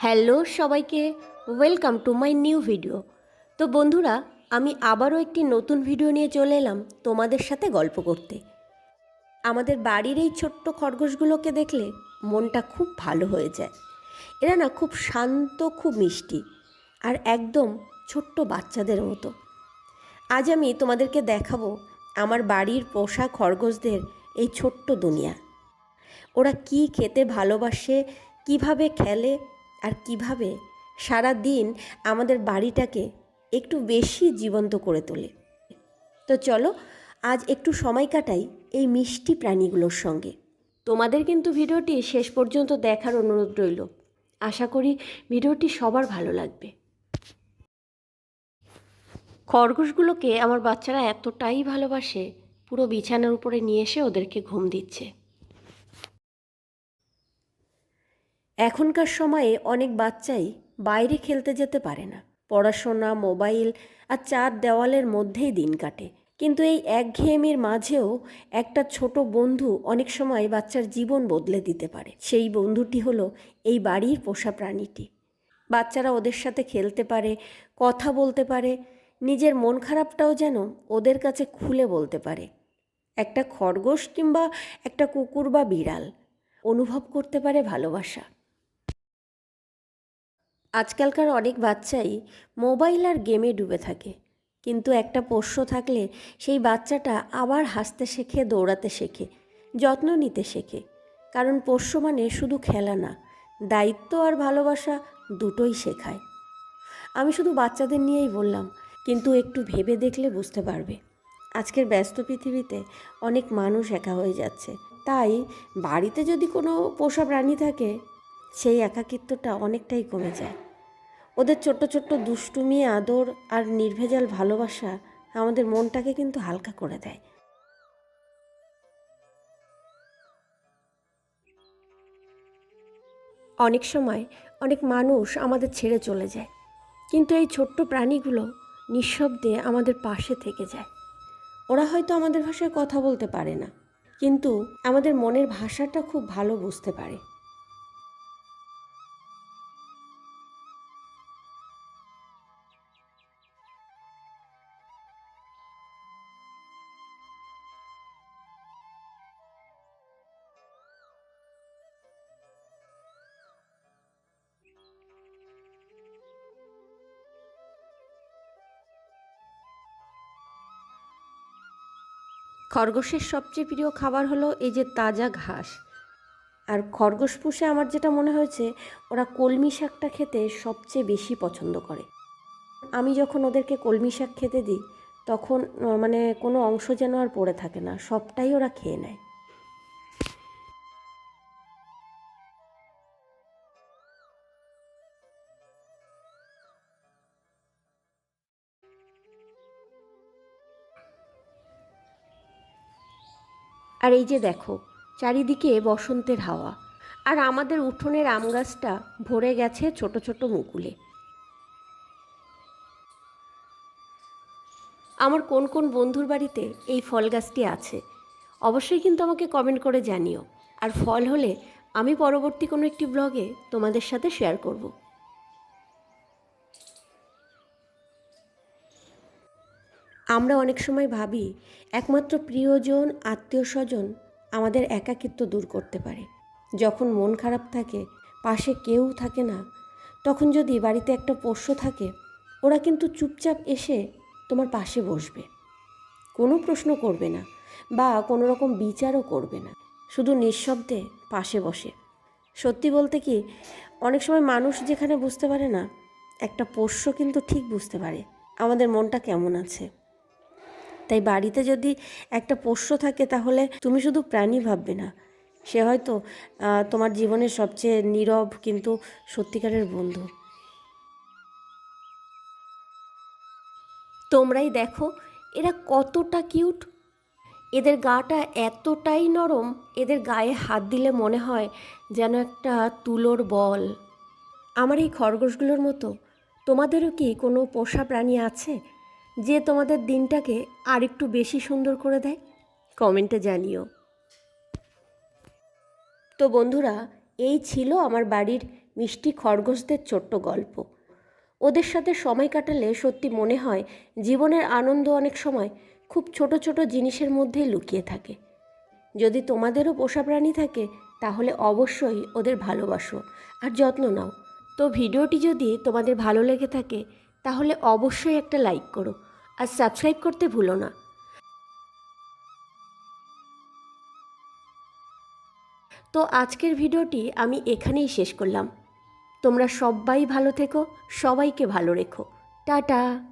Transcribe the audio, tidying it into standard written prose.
Hello সবাইকে, welcome to my new video. তো বন্ধুরা, আমি আবারও একটি নতুন ভিডিও নিয়ে চলে এলাম তোমাদের সাথে গল্প করতে। আমাদের বাড়ির এই ছোট্ট খরগোশগুলোকে দেখলে মনটা খুব ভালো হয়ে যায়। এরা না খুব শান্ত, খুব মিষ্টি আর একদম ছোট্ট বাচ্চাদের মতো। আজ আমি তোমাদেরকে দেখাবো আমার বাড়ির পোষা খরগোশদের এই ছোট্ট দুনিয়া। ওরা কি খেতে ভালোবাসে, কিভাবে খেলে আর কিভাবে সারা দিন আমাদের বাড়িটাকে একটু বেশি জীবন্ত করে তোলে। তো চলো আজ একটু সময় কাটাই এই মিষ্টি প্রাণীগুলোর সঙ্গে। তোমাদের কিন্তু ভিডিওটি শেষ পর্যন্ত দেখার অনুরোধ রইল। আশা করি ভিডিওটি সবার ভালো লাগবে। খরগোশগুলোকে আমার বাচ্চারা এতটাই ভালোবাসে, পুরো বিছানার উপরে নিয়ে এসে ওদেরকে ঘুম দিচ্ছে। এখনকার সময়ে অনেক বাচ্চাই বাইরে খেলতে যেতে পারে না। পড়াশোনা, মোবাইল আর চার দেওয়ালের মধ্যেই দিন কাটে। কিন্তু এই একঘেয়েমির মাঝেও একটা ছোট বন্ধু অনেক সময় বাচ্চার জীবন বদলে দিতে পারে। সেই বন্ধুটি হলো এই বাড়ির পোষা প্রাণীটি। বাচ্চারা ওদের সাথে খেলতে পারে, কথা বলতে পারে, নিজের মন খারাপটাও যেন ওদের কাছে খুলে বলতে পারে। একটা খরগোশ কিংবা একটা কুকুর বা বিড়াল অনুভব করতে পারে ভালোবাসা। আজকালকার অনেক বাচ্চাই মোবাইল আর গেমে ডুবে থাকে, কিন্তু একটা পোষ্য থাকলে সেই বাচ্চাটা আবার হাসতে শেখে, দৌড়াতে শেখে, যত্ন নিতে শেখে। কারণ পোষ্য মানে শুধু খেলা না, দায়িত্ব আর ভালোবাসা দুটোই শেখায়। আমি শুধু বাচ্চাদের নিয়েই বললাম, কিন্তু একটু ভেবে দেখলে বুঝতে পারবে আজকের ব্যস্ত পৃথিবীতে অনেক মানুষ একা হয়ে যাচ্ছে। তাই বাড়িতে যদি কোনো পোষা প্রাণী থাকে, সেই একাকিত্বটা অনেকটাই কমে যায়। ওদের ছোট্ট ছোট্ট দুষ্টুমি, আদর আর নির্ভেজাল ভালোবাসা আমাদের মনটাকে কিন্তু হালকা করে দেয়। অনেক সময় অনেক মানুষ আমাদের ছেড়ে চলে যায়, কিন্তু এই ছোট্ট প্রাণীগুলো নিঃশব্দে আমাদের পাশে থেকে যায়। ওরা হয়তো আমাদের ভাষায় কথা বলতে পারে না, কিন্তু আমাদের মনের ভাষাটা খুব ভালো বুঝতে পারে। খরগোশের সবচেয়ে প্রিয় খাবার হলো এই যে তাজা ঘাস। আর খরগোশ পুষে আমার যেটা মনে হয়েছে, ওরা কলমি শাকটা খেতে সবচেয়ে বেশি পছন্দ করে। আমি যখন ওদেরকে কলমি শাক খেতে দিই, তখন মানে কোনো অংশ যেন আর পড়ে থাকে না, সবটাই ওরা খেয়ে নেয়। আর এই যে দেখো, চারিদিকে বসন্তের হাওয়া, আর আমাদের উঠোনের আম গাছটা ভরে গেছে ছোট ছোট মুকুলে। আমার কোন কোন বন্ধুর বাড়িতে এই ফল গাছটি আছে অবশ্যই কিন্তু আমাকে কমেন্ট করে জানিও। আর ফল হলে আমি পরবর্তী কোনো একটি ব্লগে তোমাদের সাথে শেয়ার করব। আমরা অনেক সময় ভাবি একমাত্র প্রিয়জন, আত্মীয় স্বজন আমাদের একাকিত্ব দূর করতে পারে। যখন মন খারাপ থাকে, পাশে কেউ থাকে না, তখন যদি বাড়িতে একটা পোষ্য থাকে, ওরা কিন্তু চুপচাপ এসে তোমার পাশে বসবে, কোনো প্রশ্ন করবে না বা কোনো রকম বিচারও করবে না, শুধু নিঃশব্দে পাশে বসে। সত্যি বলতে কি, অনেক সময় মানুষ যেখানে বুঝতে পারে না, একটা পোষ্য কিন্তু ঠিক বুঝতে পারে আমাদের মনটা কেমন আছে। তাই বাড়িতে যদি একটা পোষ্য থাকে, তাহলে তুমি শুধু প্রাণী ভাববে না, সে হয়তো তোমার জীবনের সবচেয়ে নীরব কিন্তু সত্যিকারের বন্ধু। তোমরাই দেখো এরা কতটা কিউট। এদের গাটা এতটাই নরম, এদের গায়ে হাত দিলে মনে হয় যেন একটা তুলোর বল। আমার এই খরগোশগুলোর মতো তোমাদেরও কি কোনো পোষা প্রাণী আছে যে তোমাদের দিনটাকে আর একটু বেশি সুন্দর করে দেয়? কমেন্টে জানিও। তো বন্ধুরা, এই ছিল আমার বাড়ির মিষ্টি খরগোশদের ছোট্ট গল্প। ওদের সাথে সময় কাটালে সত্যি মনে হয় জীবনের আনন্দ অনেক সময় খুব ছোট ছোট জিনিসের মধ্যেই লুকিয়ে থাকে। যদি তোমাদেরও পোষা প্রাণী থাকে তাহলে অবশ্যই ওদের ভালোবাসো আর যত্ন নাও। তো ভিডিওটি যদি তোমাদের ভালো লেগে থাকে তাহলে অবশ্যই একটা লাইক করো আর সাবস্ক্রাইব করতে ভুলো না। তো আজকের ভিডিওটি আমি এখানেই শেষ করলাম। তোমরা সবাই ভালো থেকো, সবাইকে ভালো রেখো। টাটা।